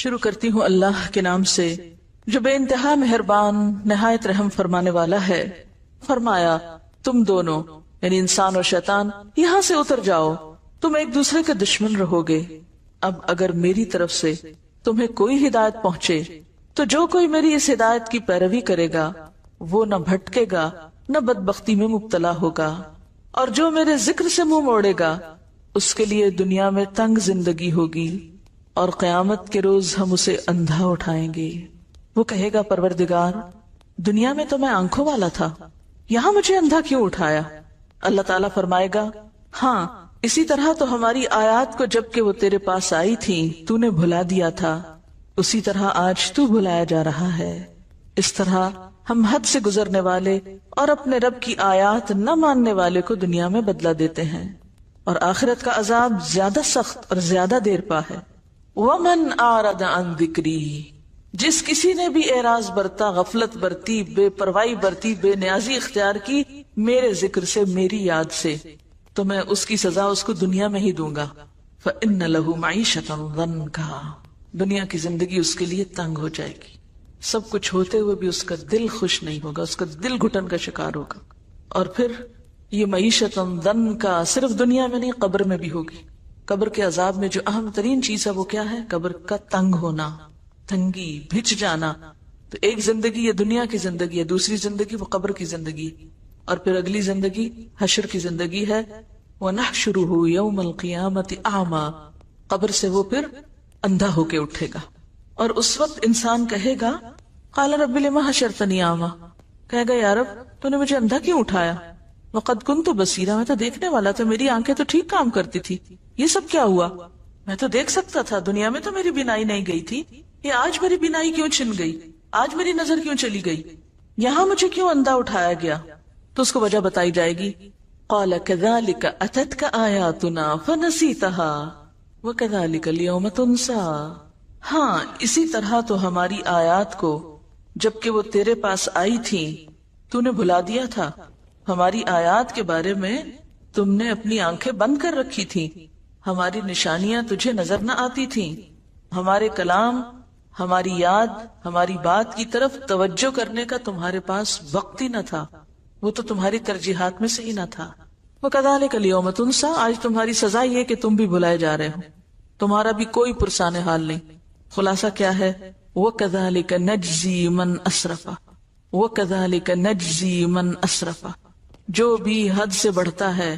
شروع کرتی ہوں اللہ کے نام سے جو بے انتہا مہربان نہایت رحم فرمانے والا ہے۔ فرمایا تم دونوں یعنی انسان اور شیطان یہاں سے اتر جاؤ، تم ایک دوسرے کے دشمن رہو گے۔ اب اگر میری طرف سے تمہیں کوئی ہدایت پہنچے تو جو کوئی میری اس ہدایت کی پیروی کرے گا وہ نہ بھٹکے گا نہ بدبختی میں مبتلا ہوگا، اور جو میرے ذکر سے منہ موڑے گا اس کے لیے دنیا میں تنگ زندگی ہوگی اور قیامت کے روز ہم اسے اندھا اٹھائیں گے۔ وہ کہے گا پروردگار دنیا میں تو میں آنکھوں والا تھا، یہاں مجھے اندھا کیوں اٹھایا؟ اللہ تعالیٰ فرمائے گا ہاں اسی طرح تو ہماری آیات کو جب کہ وہ تیرے پاس آئی تھی تو نے بھلا دیا تھا، اسی طرح آج تو بھلایا جا رہا ہے۔ اس طرح ہم حد سے گزرنے والے اور اپنے رب کی آیات نہ ماننے والے کو دنیا میں بدلہ دیتے ہیں، اور آخرت کا عذاب زیادہ سخت اور زیادہ دیر پا ہے۔ وَمَنْ أَعْرَضَ عَنْ ذِكْرِي، جس کسی نے بھی اعراض برتا، غفلت برتی، بے پرواہی برتی، بے نیازی اختیار کی میرے ذکر سے، میری یاد سے، تو میں اس کی سزا اس کو دنیا میں ہی دوں گا۔ فَإِنَّ لَهُ مَعِيشَةً ضَنْكَا، دنیا کی زندگی اس کے لیے تنگ ہو جائے گی، سب کچھ ہوتے ہوئے بھی اس کا دل خوش نہیں ہوگا، اس کا دل گھٹن کا شکار ہوگا۔ اور پھر یہ معیشتاً ضنکا صرف دنیا میں نہیں قبر میں بھی ہوگی۔ قبر کے عذاب میں جو اہم ترین چیز ہے وہ کیا ہے؟ قبر کا تنگ ہونا، تنگی، بھچ جانا۔ تو ایک زندگی یہ دنیا کی زندگی ہے، دوسری زندگی وہ قبر کی زندگی، اور پھر اگلی زندگی حشر کی زندگی ہے۔ وَنَحْشُرُهُ يَوْمَ الْقِيَامَةِ أَعْمَى، قبر سے وہ پھر اندھا ہو کے اٹھے گا، اور اس وقت انسان کہے گا قَالَ رَبِّ لِمَ حَشَرْتَنِي أَعْمَى، کہے گا یا رب تو نے مجھے اندھا کیوں اٹھایا؟ وَقَدْ كُنْتُ بَصِيرًا، میں تو دیکھنے والا تھا، میری آنکھیں تو ٹھیک کام کرتی تھی، یہ سب کیا ہوا؟ میں تو دیکھ سکتا تھا، دنیا میں تو میری بینائی نہیں گئی تھی، یہ آج میری بینائی کیوں چھن گئی؟ آج میری نظر کیوں چلی گئی؟ یہاں مجھے کیوں اندھا اٹھایا گیا؟ تو اس کو وجہ بتائی جائے گی۔ قَالَ كَذَلِكَ أَتَتْكَ آيَاتُنَا فَنَسِيتَهَا وَكَذَلِكَ الْيَوْمَ تُنْسَى، ہاں اسی طرح تو ہماری آیات کو جبکہ وہ تیرے پاس آئی تھی تو نے بھلا دیا تھا۔ ہماری آیات کے بارے میں تم نے اپنی آنکھیں بند کر رکھی تھی، ہماری نشانیاں تجھے نظر نہ آتی تھیں، ہمارے کلام، ہماری یاد، ہماری بات کی طرف توجہ کرنے کا تمہارے پاس وقت ہی نہ تھا، وہ تو تمہاری ترجیحات میں سے ہی نہ تھا۔ وَكَذَلِكَ الْيَوْمَ تُنْسَى، آج تمہاری سزا یہ کہ تم بھی بھلائے جا رہے ہو، تمہارا بھی کوئی پرسان حال نہیں۔ خلاصہ کیا ہے؟ وَكَذَلِكَ نَجْزِي مَنْ أَسْرَفَ، وَكَذَلِكَ نَجْزِي مَنْ أَسْرَفَ، جو بھی حد سے بڑھتا ہے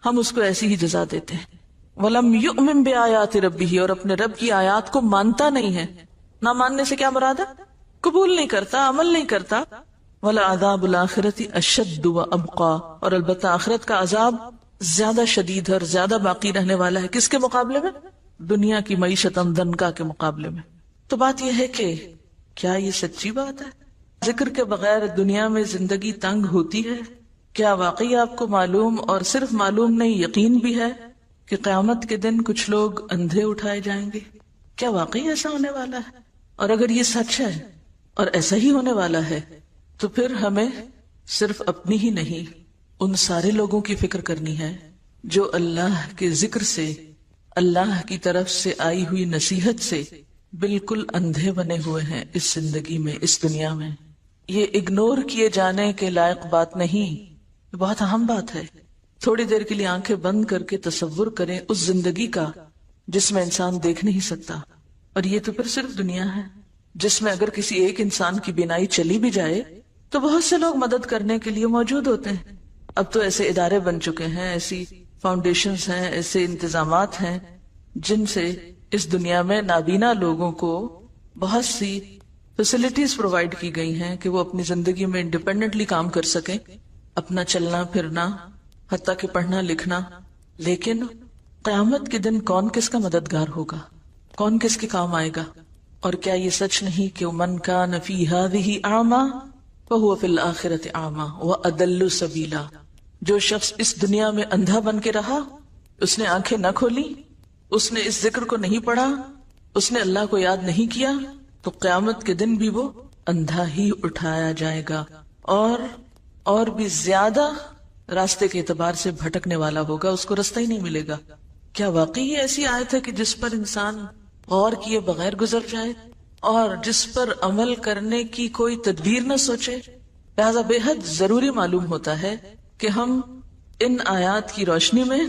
ہم اس کو ایسی ہی جزا دیتے ہیں۔ وَلَمْ يُؤْمِن بِآيَاتِ رَبِّهِ، اور اپنے رب کی آیات کو مانتا نہیں ہے۔ نہ ماننے سے کیا مراد ہے؟ قبول نہیں کرتا، عمل نہیں کرتا۔ وَلَعَذَابُ الْآخِرَةِ أَشَدُّ وَأَبْقَىٰ، اور البتہ آخرت کا عذاب زیادہ شدید اور زیادہ باقی رہنے والا ہے۔ کس کے مقابلے میں؟ دنیا کی معیشت ضنکا کے مقابلے میں۔ تو بات یہ ہے کہ کیا یہ سچی بات ہے؟ ذکر کے بغیر دنیا میں زندگی تنگ ہوتی ہے؟ کیا واقعی آپ کو معلوم، اور صرف معلوم نہیں یقین بھی ہے کہ قیامت کے دن کچھ لوگ اندھے اٹھائے جائیں گے؟ کیا واقعی ایسا ہونے والا ہے؟ اور اگر یہ سچ ہے اور ایسا ہی ہونے والا ہے تو پھر ہمیں صرف اپنی ہی نہیں ان سارے لوگوں کی فکر کرنی ہے جو اللہ کے ذکر سے، اللہ کی طرف سے آئی ہوئی نصیحت سے بالکل اندھے بنے ہوئے ہیں اس زندگی میں، اس دنیا میں۔ یہ اگنور کیے جانے کے لائق بات نہیں، یہ بہت اہم بات ہے۔ تھوڑی دیر کے لیے آنکھیں بند کر کے تصور کریں اس زندگی کا جس میں انسان دیکھ نہیں سکتا، اور یہ تو پھر صرف دنیا ہے جس میں اگر کسی ایک انسان کی بینائی چلی بھی جائے تو بہت سے لوگ مدد کرنے کے لیے موجود ہوتے ہیں۔ اب تو ایسے ادارے بن چکے ہیں، ایسی فاؤنڈیشنز ہیں، ایسے انتظامات ہیں جن سے اس دنیا میں نابینا لوگوں کو بہت سی فیسلٹیز پرووائڈ کی گئی ہیں کہ وہ اپنی زندگی میں انڈیپینڈنٹلی کام کر سکیں، اپنا چلنا پھرنا، حتیٰ کہ پڑھنا لکھنا۔ لیکن قیامت کے دن کون کس کا مددگار ہوگا؟ کون کس کے کام آئے گا؟ اور کیا یہ سچ نہیں کہ من کان فی ہذہ اعمی فہو فی الآخرۃ اعمی واضل سبیلا، جو شخص اس دنیا میں اندھا بن کے رہا، اس نے آنکھیں نہ کھولی، اس نے اس ذکر کو نہیں پڑھا، اس نے اللہ کو یاد نہیں کیا، تو قیامت کے دن بھی وہ اندھا ہی اٹھایا جائے گا، اور بھی زیادہ راستے کے اعتبار سے بھٹکنے والا ہوگا، اس کو راستہ ہی نہیں ملے گا۔ کیا واقعی یہ ایسی آیت ہے کہ جس پر انسان غور کیے بغیر گزر جائے اور جس پر عمل کرنے کی کوئی تدبیر نہ سوچے. لہذا بے حد ضروری معلوم ہوتا ہے کہ ہم ان آیات کی روشنی میں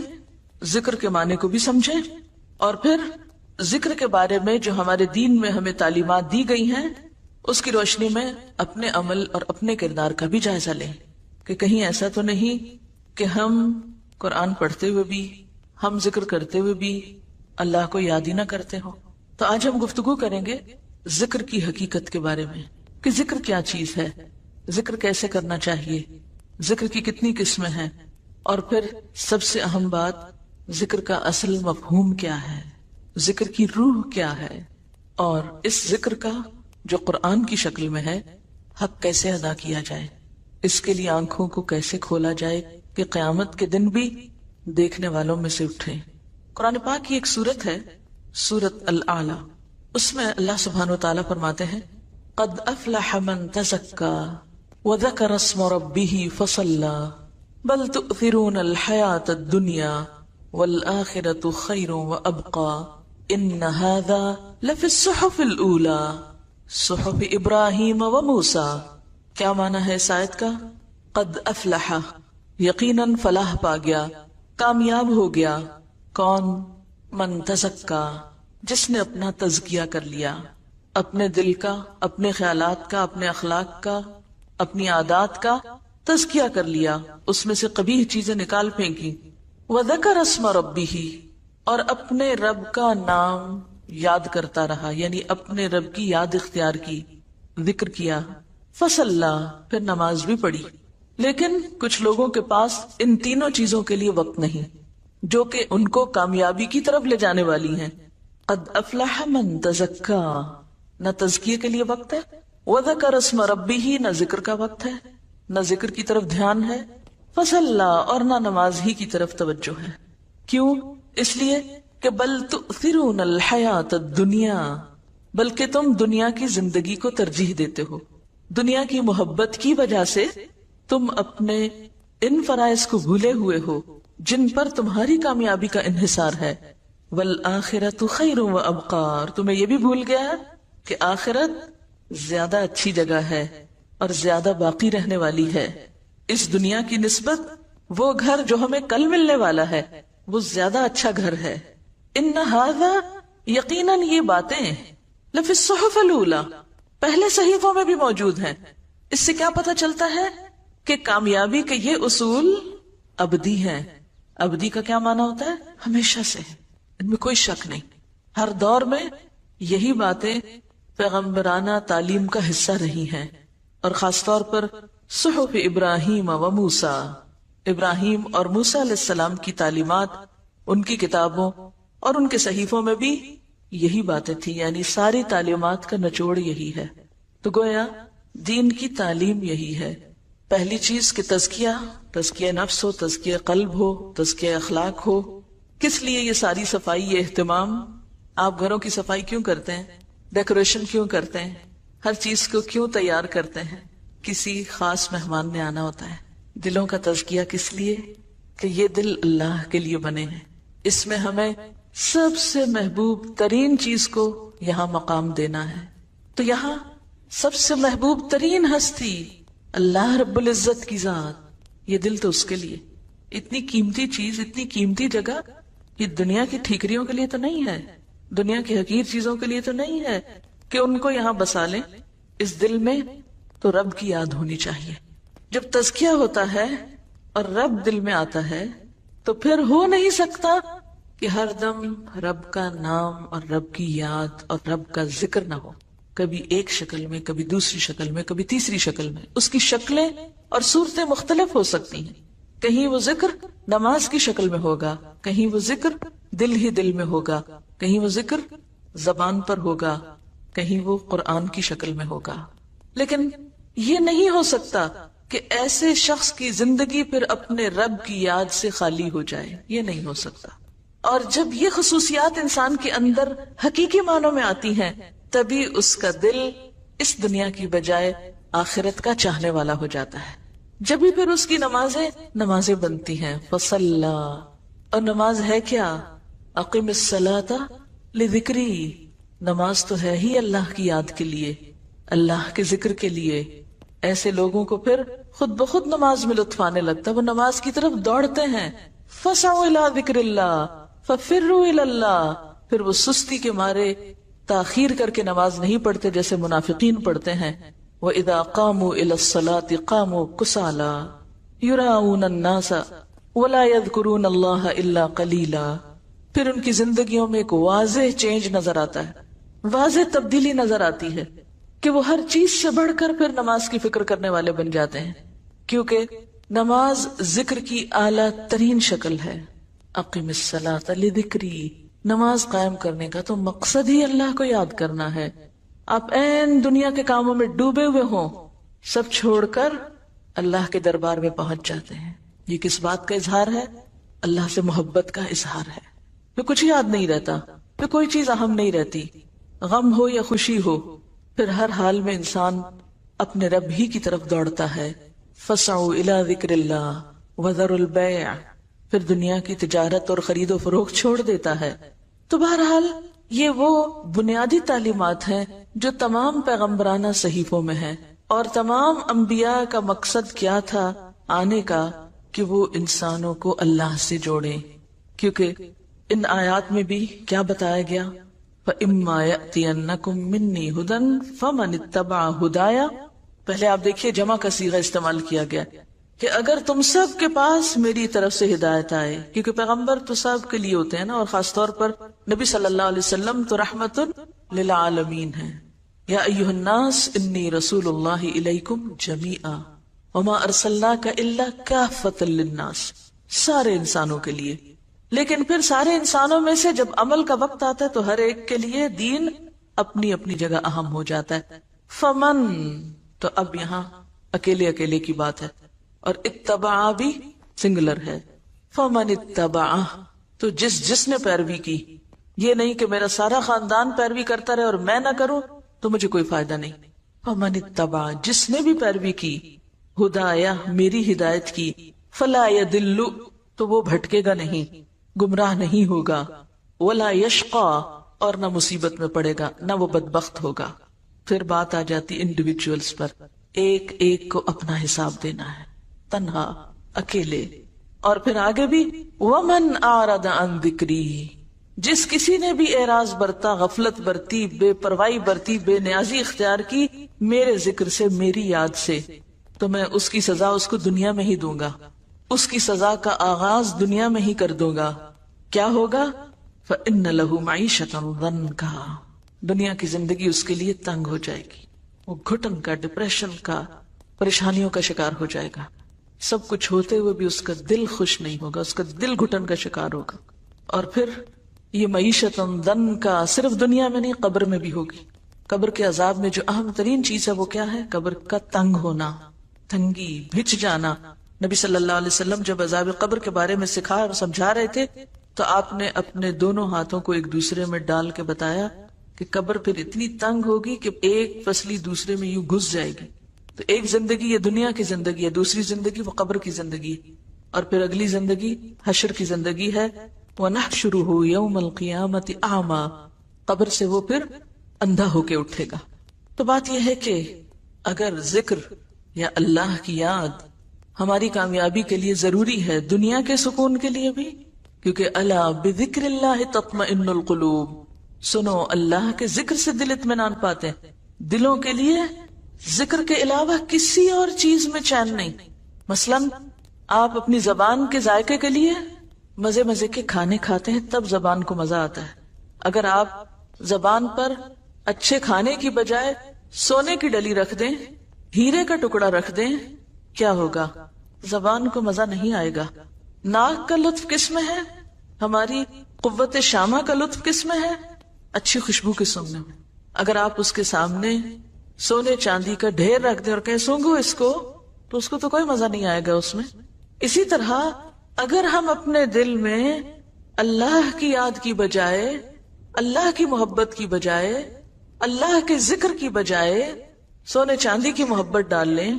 ذکر کے معنی کو بھی سمجھیں اور پھر ذکر کے بارے میں جو ہمارے دین میں ہمیں تعلیمات دی گئی ہیں اس کی روشنی میں اپنے عمل اور اپنے کردار کا بھی جائزہ لیں کہ کہیں ایسا تو نہیں کہ ہم قرآن پڑھتے ہوئے بھی، ہم ذکر کرتے ہوئے بھی اللہ کو یاد ہی نہ کرتے ہوں. تو آج ہم گفتگو کریں گے ذکر کی حقیقت کے بارے میں کہ ذکر کیا چیز ہے، ذکر کیسے کرنا چاہیے، ذکر کی کتنی قسمیں ہیں، اور پھر سب سے اہم بات ذکر کا اصل مفہوم کیا ہے، ذکر کی روح کیا ہے، اور اس ذکر کا جو قرآن کی شکل میں ہے حق کیسے ادا کیا جائے، اس کے لیے آنکھوں کو کیسے کھولا جائے کہ قیامت کے دن بھی دیکھنے والوں میں سے اٹھے. قرآن پاک کی ایک سورت ہے سورت الاعلی، اس میں اللہ سبحانہ وتعالی فرماتے ہیں قد افلح من تزکا وذکر اسم ربہ فصلی بل تؤثرون الحیاۃ الدنیا والآخرۃ خیر وابقی ان ھذا لفی الصحف الاولی صحف ابراہیم و موسیٰ. کیا معنی ہے اس آیت کا؟ قد افلح، یقیناً فلاح پا گیا، کامیاب ہو گیا. کون؟ من تزکا، جس نے اپنا تزکیہ کر لیا، اپنے دل کا، اپنے خیالات کا، اپنے اخلاق کا، اپنی عادات کا تزکیہ کر لیا، اس میں سے قبیح چیزیں نکال پھینکی. وذکر اسم ربہ، اور اپنے رب کا نام یاد کرتا رہا، یعنی اپنے رب کی یاد اختیار کی، ذکر کیا. فصلی، پھر نماز بھی پڑھی. لیکن کچھ لوگوں کے پاس ان تینوں چیزوں کے لیے وقت نہیں جو کہ ان کو کامیابی کی طرف لے جانے والی ہیں. قد افلح من تزکا، نہ تزکیے کے لیے وقت ہے، وذکر اسم ربہ، نہ ذکر کا وقت ہے، نہ ذکر کی طرف دھیان ہے. فصلی، اور نہ نماز ہی کی طرف توجہ ہے. کیوں؟ اس لیے کہ بل تؤثرون الحیات الدنیا، بلکہ تم دنیا کی زندگی کو ترجیح دیتے ہو. دنیا کی محبت کی وجہ سے تم اپنے ان فرائض کو بھولے ہوئے ہو جن پر تمہاری کامیابی کا انحصار ہے. والآخرۃ خیر وابقی، اور تمہیں یہ بھی بھول گیا ہے کہ آخرت زیادہ اچھی جگہ ہے اور زیادہ باقی رہنے والی ہے. اس دنیا کی نسبت وہ گھر جو ہمیں کل ملنے والا ہے وہ زیادہ اچھا گھر ہے. ان ھذا، یقیناً یہ باتیں لفی الصحف الاولی، پہلے صحیفوں میں بھی موجود ہیں. اس سے کیا پتہ چلتا ہے کہ کامیابی کے یہ اصول ابدی ہیں. ابدی کا کیا معنی ہوتا ہے؟ ہمیشہ سے، ان میں کوئی شک نہیں. ہر دور میں یہی باتیں پیغمبرانہ تعلیم کا حصہ رہی ہیں، اور خاص طور پر صحف ابراہیم و موسیٰ، ابراہیم اور موسیٰ علیہ السلام کی تعلیمات، ان کی کتابوں اور ان کے صحیفوں میں بھی یہی باتیں تھی. یعنی ساری تعلیمات کا نچوڑ یہی ہے. تو گویا دین کی تعلیم یہی ہے. پہلی چیز کہ تزکیہ نفس ہو، تزکیہ قلب ہو، تزکیہ اخلاق ہو. کس لیے یہ ساری صفائی، یہ اہتمام؟ آپ گھروں کی صفائی کیوں کرتے ہیں؟ ڈیکوریشن کیوں کرتے ہیں؟ ہر چیز کو کیوں تیار کرتے ہیں؟ کسی خاص مہمان نے آنا ہوتا ہے. دلوں کا تزکیہ کس لیے؟ کہ یہ دل اللہ کے لیے بنے ہیں. اس میں ہمیں سب سے محبوب ترین چیز کو یہاں مقام دینا ہے. تو یہاں سب سے محبوب ترین ہستی اللہ رب العزت کی ذات، یہ دل تو اس کے لیے. اتنی قیمتی چیز، اتنی قیمتی جگہ، یہ دنیا کی ٹھیکریوں کے لیے تو نہیں ہے، دنیا کی حقیر چیزوں کے لیے تو نہیں ہے کہ ان کو یہاں بسا لیں. اس دل میں تو رب کی یاد ہونی چاہیے. جب تزکیہ ہوتا ہے اور رب دل میں آتا ہے تو پھر ہو نہیں سکتا کہ ہر دم رب کا نام اور رب کی یاد اور رب کا ذکر نہ ہو. کبھی ایک شکل میں، کبھی دوسری شکل میں، کبھی تیسری شکل میں. اس کی شکلیں اور صورتیں مختلف ہو سکتی ہیں. کہیں وہ ذکر نماز کی شکل میں ہوگا، کہیں وہ ذکر دل ہی دل میں ہوگا، کہیں وہ ذکر زبان پر ہوگا، کہیں وہ قرآن کی شکل میں ہوگا. لیکن یہ نہیں ہو سکتا کہ ایسے شخص کی زندگی پھر اپنے رب کی یاد سے خالی ہو جائے. یہ نہیں ہو سکتا. اور جب یہ خصوصیات انسان کے اندر حقیقی معنوں میں آتی ہیں تبھی اس کا دل اس دنیا کی بجائے آخرت کا چاہنے والا ہو جاتا ہے. جبھی پھر اس کی نمازیں بنتی ہیں. فصلی، اور نماز ہے کیا؟ اقم الصلاۃ لذکری، نماز تو ہے ہی اللہ کی یاد کے لیے، اللہ کے ذکر کے لیے. ایسے لوگوں کو پھر خود بخود نماز میں لطف آنے لگتا ہے، وہ نماز کی طرف دوڑتے ہیں. فَسَعُوا إِلَىٰ ذِكْرِ اللَّهِ فَفِرُّوا إِلَى اللَّهِ. پھر وہ سستی کے مارے تاخیر کر کے نماز نہیں پڑھتے جیسے منافقین پڑھتے ہیں. وَإِذَا قَامُوا إِلَى الصَّلَاةِ قَامُوا كُسَالَىٰ يُرَاءُونَ النَّاسَ وَلَا يَذْكُرُونَ اللَّهَ إِلَّا قَلِيلًا. پھر ان کی زندگیوں میں ایک واضح چینج نظر آتا ہے، واضح تبدیلی نظر آتی ہے کہ وہ ہر چیز سے بڑھ کر پھر نماز کی فکر کرنے والے بن جاتے ہیں، کیونکہ نماز ذکر کی اعلیٰ ترین شکل ہے. اقیم الصلاۃ لذکری. نماز قائم کرنے کا تو مقصد ہی اللہ کو یاد کرنا ہے. آپ این دنیا کے کاموں میں ڈوبے ہوئے ہوں، سب چھوڑ کر اللہ کے دربار میں پہنچ جاتے ہیں. یہ کس بات کا اظہار ہے؟ اللہ سے محبت کا اظہار ہے. پھر کچھ یاد نہیں رہتا، پھر کوئی چیز اہم نہیں رہتی، غم ہو یا خوشی ہو، پھر ہر حال میں انسان اپنے رب ہی کی طرف دوڑتا ہے. فَسَعُوا إِلَىٰ ذِكْرِ اللَّهِ وَذَرُوا الْبَيْعَ. پھر دنیا کی تجارت اور خرید و فروخت چھوڑ دیتا ہے. تو بہرحال یہ وہ بنیادی تعلیمات ہیں جو تمام پیغمبرانہ صحیفوں میں ہیں، اور تمام انبیاء کا مقصد کیا تھا آنے کا کہ وہ انسانوں کو اللہ سے جوڑیں. کیونکہ ان آیات میں بھی کیا بتایا گیا؟ فَإِمَّا يَأْتِيَنَّكُم مِّنِّي هُدًى فَمَنِ اتَّبَعَ هُدَايَ. پہلے آپ دیکھیے جمع کا صیغہ استعمال کیا گیا کہ اگر تم سب کے پاس میری طرف سے ہدایت آئے، کیونکہ پیغمبر تو سب کے لیے ہوتے ہیں نا، اور خاص طور پر نبی صلی اللہ علیہ وسلم تو رحمت للعالمین ہیں. یا ایھا الناس انی رسول اللہ الیکم جمیعا وما ارسلناک الا کافۃ للناس. سارے انسانوں کے لیے. لیکن پھر سارے انسانوں میں سے جب عمل کا وقت آتا ہے تو ہر ایک کے لیے دین اپنی اپنی جگہ اہم ہو جاتا ہے. فمن، تو اب یہاں اکیلے اکیلے کی بات ہے، اور اتبع بھی سنگلر ہے. فمن اتبع، تو جس نے پیروی کی. یہ نہیں کہ میرا سارا خاندان پیروی کرتا رہے اور میں نہ کروں تو مجھے کوئی فائدہ نہیں. فمن اتبع، جس نے بھی پیروی کی، ہدایا، میری ہدایت کی، فلا یضل، تو وہ بھٹکے گا نہیں، گمراہ نہیں ہوگا، ولا یشقا، اور نہ مصیبت میں پڑے گا، نہ وہ بدبخت ہوگا. پھر بات آ جاتی انڈیویجولز پر، ایک ایک کو اپنا حساب دینا ہے، تنہا، اکیلے. اور پھر آگے بھی ومن اعرض عن ذکری، جس کسی نے بھی اعراض برتا، غفلت برتی، بے پرواہی برتی، بے نیازی اختیار کی میرے ذکر سے، میری یاد سے، تو میں اس کی سزا اس کو دنیا میں ہی دوں گا. اس کی سزا کا آغاز دنیا میں ہی کر دوں گا. کیا ہوگا؟ فإن له معیشة ضنکا، دنیا کی زندگی اس کے لیے تنگ ہو جائے گی، وہ گھٹن کا، ڈپریشن کا، پریشانیوں کا شکار ہو جائے گا. سب کچھ ہوتے ہوئے بھی اس کا دل خوش نہیں ہوگا، اس کا دل گھٹن کا شکار ہوگا. اور پھر یہ معیشت ضنکا صرف دنیا میں نہیں، قبر میں بھی ہوگی. قبر کے عذاب میں جو اہم ترین چیز ہے وہ کیا ہے؟ قبر کا تنگ ہونا، تنگی، بھچ جانا. نبی صلی اللہ علیہ وسلم جب عذاب قبر کے بارے میں سکھا اور سمجھا رہے تھے تو آپ نے اپنے دونوں ہاتھوں کو ایک دوسرے میں ڈال کے بتایا کہ قبر پھر اتنی تنگ ہوگی کہ ایک پسلی دوسرے میں یوں گھس جائے گی. تو ایک زندگی یہ دنیا کی زندگی ہے، دوسری زندگی وہ قبر کی زندگی ہے، اور پھر اگلی زندگی حشر کی زندگی ہے. وَنَحْشُرُهُ يَوْمَ الْقِيَامَةِ أَعْمَى، قبر سے وہ پھر اندھا ہو کے اٹھے گا. تو بات یہ ہے کہ اگر ذکر یا اللہ کی یاد ہماری کامیابی کے لیے ضروری ہے، دنیا کے سکون کے لیے بھی، کیونکہ الا بذکر اللہ تطمئن القلوب، سنو اللہ کے ذکر سے دل اطمینان پاتے ہیں. دلوں کے لیے ذکر کے علاوہ کسی اور چیز میں چین نہیں. مثلا آپ اپنی زبان کے ذائقے کے لیے مزے مزے کے کھانے کھاتے ہیں، تب زبان کو مزہ آتا ہے. اگر آپ زبان پر اچھے کھانے کی بجائے سونے کی ڈلی رکھ دیں، ہیرے کا ٹکڑا رکھ دیں، کیا ہوگا؟ زبان کو مزہ نہیں آئے گا. ناک کا لطف کس میں ہے؟ ہماری قوت شامہ کا لطف کس میں ہے؟ اچھی خوشبو کے سونگنے میں. اگر آپ اس کے سامنے سونے چاندی کا ڈھیر رکھ دیں اور کہیں سونگو اس کو، تو اس کو تو کوئی مزہ نہیں آئے گا اس میں. اسی طرح اگر ہم اپنے دل میں اللہ کی یاد کی بجائے، اللہ کی محبت کی بجائے، اللہ کے ذکر کی بجائے سونے چاندی کی محبت ڈال لیں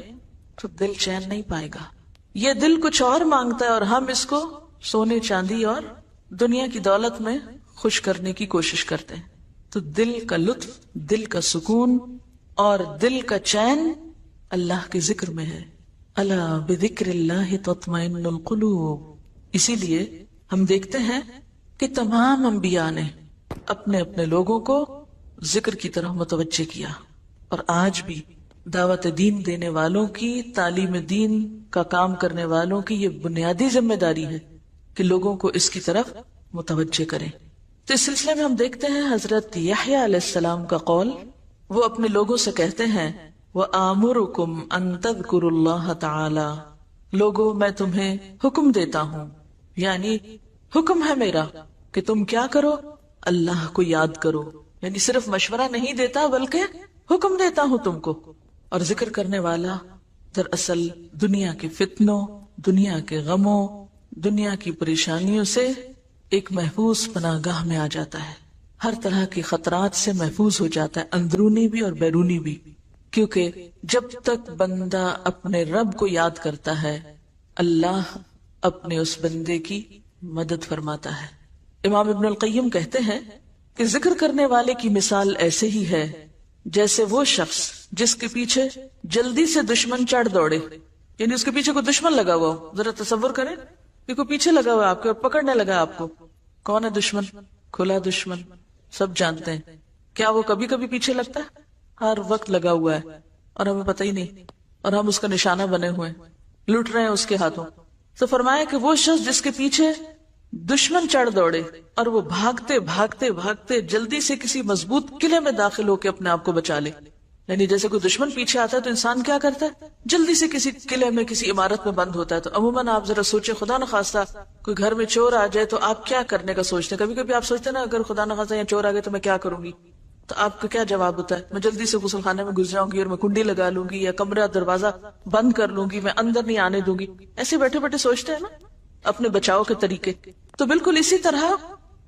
تو دل چین نہیں پائے گا. یہ دل کچھ اور مانگتا ہے اور ہم اس کو سونے چاندی اور دنیا کی دولت میں خوش کرنے کی کوشش کرتے ہیں. تو دل کا لطف، دل کا سکون اور دل کا چین اللہ کے ذکر میں ہے. الا بذکر اللہ تطمئن القلوب. اسی لیے ہم دیکھتے ہیں کہ تمام انبیاء نے اپنے اپنے لوگوں کو ذکر کی طرف متوجہ کیا، اور آج بھی دعوت دین دینے والوں کی، تعلیم دین کا کام کرنے والوں کی یہ بنیادی ذمہ داری ہے کہ لوگوں کو اس کی طرف متوجہ کریں. تو اس سلسلے میں ہم دیکھتے ہیں حضرت یحییٰ علیہ السلام کا قول. وہ اپنے لوگوں سے کہتے ہیں وَآمُرُكُمْ أَن تَذْكُرُوا اللَّهَ تَعَالَى. لوگوں میں تمہیں حکم دیتا ہوں، یعنی حکم ہے میرا کہ تم کیا کرو؟ اللہ کو یاد کرو. یعنی صرف مشورہ نہیں دیتا بلکہ حکم دیتا ہوں تم کو. اور ذکر کرنے والا دراصل دنیا کے فتنوں، دنیا کے غموں، دنیا کی پریشانیوں سے ایک محفوظ پناہ گاہ میں آ جاتا ہے، ہر طرح کے خطرات سے محفوظ ہو جاتا ہے، اندرونی بھی اور بیرونی بھی. کیونکہ جب تک بندہ اپنے رب کو یاد کرتا ہے، اللہ اپنے اس بندے کی مدد فرماتا ہے. امام ابن القیم کہتے ہیں کہ ذکر کرنے والے کی مثال ایسے ہی ہے جیسے وہ شخص جس کے پیچھے جلدی سے دشمن چڑھ دوڑے. یعنی اس کے پیچھے کوئی دشمن لگا ہوا ہو. ذرا تصور کریں کہ کوئی پیچھے لگا ہوا آپ کے اور پکڑنے لگا آپ کو. کون ہے دشمن؟ کھلا دشمن، سب جانتے ہیں. کیا وہ کبھی کبھی پیچھے لگتا ہے؟ ہر وقت لگا ہوا ہے اور ہمیں پتہ ہی نہیں، اور ہم اس کا نشانہ بنے ہوئے ہیں، لٹ رہے ہیں اس کے ہاتھوں. تو فرمایا کہ وہ شخص جس کے پیچھے دشمن چڑھ دوڑے اور وہ بھاگتے بھاگتے بھاگتے جلدی سے کسی مضبوط قلعے میں داخل ہو کے اپنے آپ کو بچا لے. یعنی جیسے کوئی دشمن پیچھے آتا ہے تو انسان کیا کرتا ہے؟ جلدی سے کسی قلعے میں، کسی عمارت میں بند ہوتا ہے. تو عموماً آپ ذرا سوچیں، خدا نخواستہ کوئی گھر میں چور آ جائے تو آپ کیا کرنے کا سوچتے ہیں؟ کبھی کبھی آپ سوچتے ہیں نا اگر خدا نخواستہ یا چور آ گئے تو میں کیا کروں گی؟ تو آپ کا کیا جواب ہوتا ہے؟ میں جلدی سے غسل خانے میں گھس جاؤں گی اور میں کنڈی لگا لوں گی، یا کمرہ دروازہ بند کر لوں گی، میں اندر نہیں آنے دوں گی. ایسے بیٹھے بیٹھے سوچتے ہیں نا اپنے بچاؤ کے طریقے. تو بالکل اسی طرح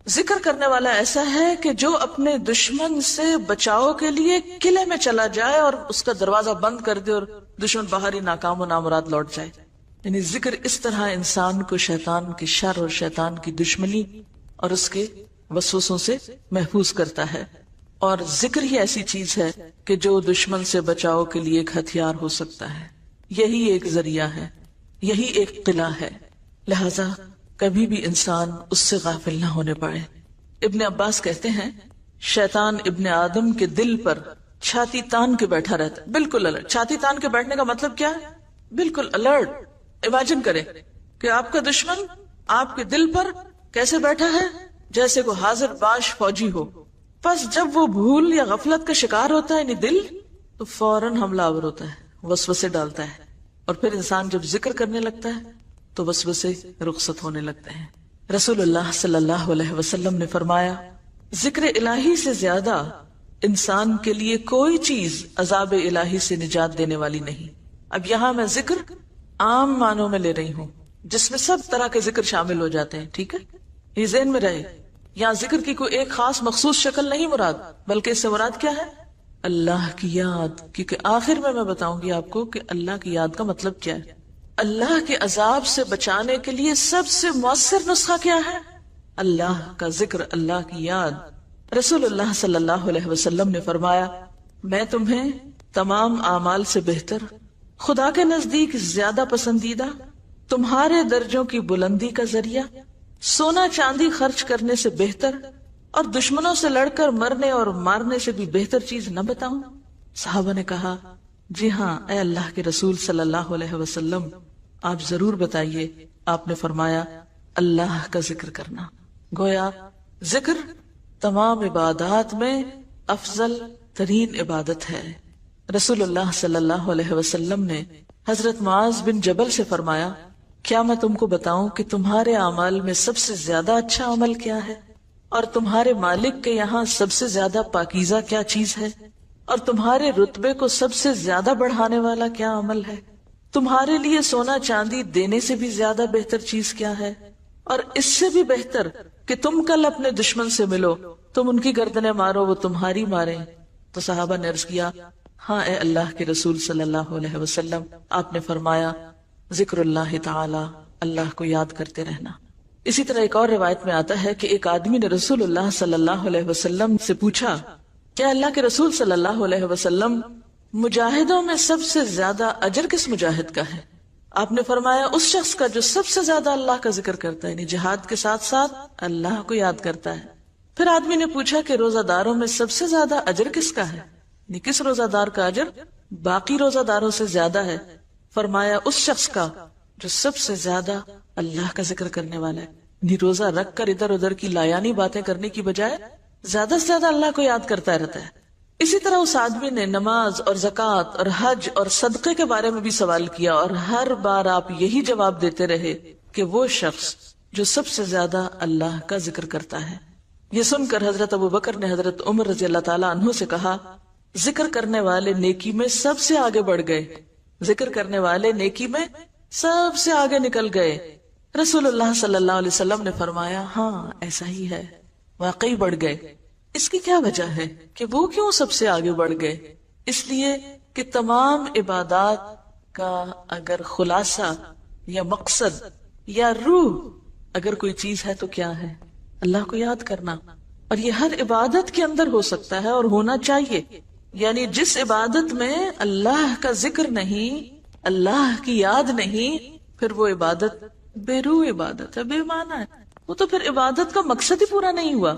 ذکر کرنے والا ایسا ہے کہ جو اپنے دشمن سے بچاؤ کے لیے قلعے میں چلا جائے اور اس کا دروازہ بند کر دے اور دشمن باہر ہی ناکام و نامراد لوٹ جائے. یعنی ذکر اس طرح انسان کو شیطان کی شر اور شیطان کی دشمنی اور اس کے وسوسوں سے محفوظ کرتا ہے. اور ذکر ہی ایسی چیز ہے کہ جو دشمن سے بچاؤ کے لیے ایک ہتھیار ہو سکتا ہے. یہی ایک ذریعہ ہے، یہی ایک قلعہ ہے. لہذا کبھی بھی انسان اس سے غافل نہ ہونے پائے. ابن عباس کہتے ہیں شیطان ابن آدم کے دل پر چھاتی تان کے بیٹھا رہتا ہے، بالکل الرٹ. چھاتی تان کے بیٹھنے کا مطلب کیا ہے؟ بالکل الرٹ. امیجن کریں کہ آپ کا دشمن آپ کے دل پر کیسے بیٹھا ہے، جیسے کوئی حاضر باش فوجی ہو. بس جب وہ بھول یا غفلت کا شکار ہوتا ہے یعنی دل، تو فوراً حملہ آور ہوتا ہے، وسوسے ڈالتا ہے. اور پھر انسان جب ذکر کرنے لگتا ہے تو وسوسے رخصت ہونے لگتے ہیں. رسول اللہ صلی اللہ علیہ وسلم نے فرمایا ذکر الہی سے زیادہ انسان کے لیے کوئی چیز عذاب الہی سے نجات دینے والی نہیں. اب یہاں میں ذکر عام معنوں میں لے رہی ہوں جس میں سب طرح کے ذکر شامل ہو جاتے ہیں، ٹھیک ہے؟ یہ ذہن میں رہے. یہاں ذکر کی کوئی ایک خاص مخصوص شکل نہیں مراد، بلکہ اس سے مراد کیا ہے؟ اللہ کی یاد. کیونکہ آخر میں بتاؤں گی آپ کو کہ اللہ کی یاد کا مطلب کیا ہے. اللہ کے عذاب سے بچانے کے لیے سب سے مؤثر نسخہ کیا ہے؟ اللہ کا ذکر، اللہ کی یاد. رسول اللہ صلی اللہ علیہ وسلم نے فرمایا میں تمہیں تمام اعمال سے بہتر، خدا کے نزدیک زیادہ پسندیدہ، تمہارے درجوں کی بلندی کا ذریعہ، سونا چاندی خرچ کرنے سے بہتر اور دشمنوں سے لڑ کر مرنے اور مارنے سے بھی بہتر چیز نہ بتاؤں؟ صحابہ نے کہا جی ہاں اے اللہ کے رسول صلی اللہ علیہ وسلم، آپ ضرور بتائیے. آپ نے فرمایا اللہ کا ذکر کرنا. گویا ذکر تمام عبادات میں افضل ترین عبادت ہے. رسول اللہ صلی اللہ علیہ وسلم نے حضرت معاذ بن جبل سے فرمایا کیا میں تم کو بتاؤں کہ تمہارے اعمال میں سب سے زیادہ اچھا عمل کیا ہے، اور تمہارے مالک کے یہاں سب سے زیادہ پاکیزہ کیا چیز ہے، اور تمہارے رتبے کو سب سے زیادہ بڑھانے والا کیا عمل ہے؟ تمہارے لیے سونا چاندی دینے سے بھی زیادہ بہتر چیز کیا ہے، اور اس سے بھی بہتر کہ تم کل اپنے دشمن سے ملو، تم ان کی گردنیں مارو وہ تمہاری ماریں. تو صحابہ نے عرض کیا ہاں اے اللہ کے رسول صلی اللہ علیہ وسلم. آپ نے فرمایا ذکر اللہ تعالی، اللہ کو یاد کرتے رہنا. اسی طرح ایک اور روایت میں آتا ہے کہ ایک آدمی نے رسول اللہ صلی اللہ علیہ وسلم سے پوچھا، کیا اللہ کے رسول صلی اللہ علیہ وسلم مجاہدوں میں سب سے زیادہ اجر کس مجاہد کا ہے؟ آپ نے فرمایا اس شخص کا جو سب سے زیادہ اللہ کا ذکر کرتا ہے، یعنی جہاد کے ساتھ ساتھ اللہ کو یاد کرتا ہے۔ پھر آدمی نے پوچھا کہ روزہ داروں میں سب سے زیادہ اجر کس کا ہے، یعنی کس روزہ دار کا اجر باقی روزہ داروں سے زیادہ ہے؟ فرمایا اس شخص کا جو سب سے زیادہ اللہ کا ذکر کرنے والا ہے، یعنی روزہ رکھ کر ادھر ادھر کی لایانی باتیں کرنے کی بجائے زیادہ سے زیادہ اللہ کو یاد کرتا رہتا ہے۔ اسی طرح اس آدمی نے نماز اور زکوٰۃ اور حج اور صدقے کے بارے میں بھی سوال کیا، اور ہر بار آپ یہی جواب دیتے رہے کہ وہ شخص جو سب سے زیادہ اللہ کا ذکر کرتا ہے۔ یہ سن کر حضرت ابوبکر نے حضرت عمر رضی اللہ تعالیٰ عنہ سے کہا، ذکر کرنے والے نیکی میں سب سے آگے بڑھ گئے، ذکر کرنے والے نیکی میں سب سے آگے نکل گئے۔ رسول اللہ صلی اللہ علیہ وسلم نے فرمایا، ہاں ایسا ہی ہے، واقعی بڑھ گئے۔ اس کی کیا وجہ ہے کہ وہ کیوں سب سے آگے بڑھ گئے؟ اس لیے کہ تمام عبادات کا اگر خلاصہ یا مقصد یا روح اگر کوئی چیز ہے تو کیا ہے؟ اللہ کو یاد کرنا، اور یہ ہر عبادت کے اندر ہو سکتا ہے اور ہونا چاہیے۔ یعنی جس عبادت میں اللہ کا ذکر نہیں، اللہ کی یاد نہیں، پھر وہ عبادت بے روح عبادت ہے، بے معنی ہے، وہ تو پھر عبادت کا مقصد ہی پورا نہیں ہوا۔